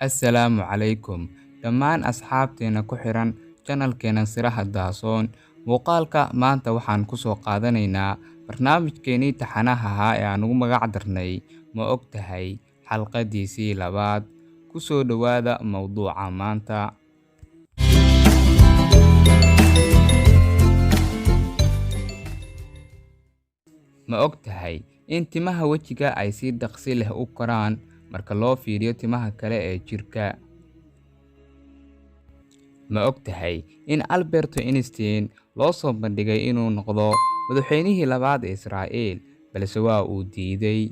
Assalaamu calaykum dhammaan asxaabteena ku xiran channelkeena Siraha Daasoon. Muuqaalka maanta waxaan ku soo qaadanaynaa barnaamijkeenii taxanaha ahaa ee aan ugu magac darnay Ma ogtahay xalqadiisii labaad. Ku soo dhowaada mowduuca maanta. Ma ogtahay in timaha wejiga ay si dhaqsi leh u koraan marka loo fiiriyo timaha kale ee jirka? Ma ogtahay in Albert Einstein loo soo bandhigay inuu noqdo madaxweynihii labaad ee Israa'iil, balse waa uu diiday?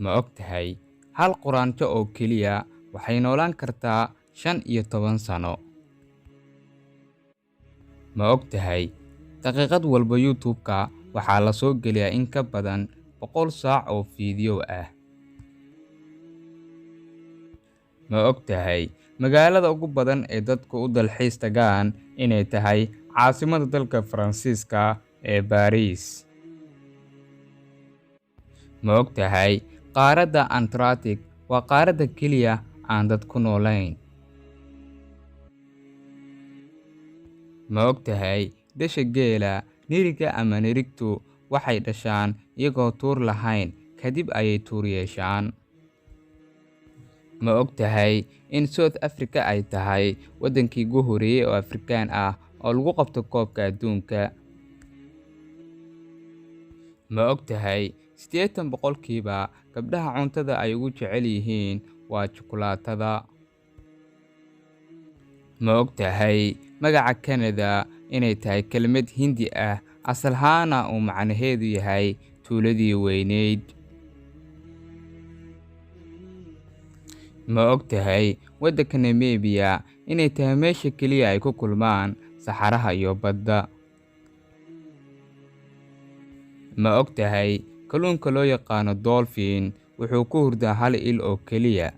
Ma ogtahay hal quraanjo oo keliya waxay noolaan kartaa 15 sano? Ma ogtahay daqiiqad walba YouTube-ka waxaa la soo geliyaa in ka badan 100 saac oo fiidiyow ah? Ma ogtahay magaalada ugu badan ee dadku u dalxiis tagaan inay tahay caasimadda dalka Faransiiska ee Paris? Ma ogtahay qaaradda Antarctic waa qaaradda keliya aan dad ku noolayn? Ma ogtahay dhasha geela, niriga ama nirigtu waxay dhashaan iyagoo tuur lahayn, kadib ayay tuur yeeshaan? Ma ogtahay in South Africa ay tahay waddankii ugu horreeyay oo Afrikaan ah oo lagu qabto koobka adduunka? Ma ogtahay 80% gabdhaha cuntada ay ugu jecel yihiin waa shukulaatada? Ma ogtahay magaca Canada inay tahay kelmad Hindi ah, asal ahaana uu macnaheedu yahay tuuladii weyneyd? Ma ogtahay waddanka Namibia inay tahay meesha keliya ay ku kulmaan saxaraha iyo badda? Ma ogtahay kalluunka loo yaqaano dolphin wuxuu ku hurdaa hal il oo keliya,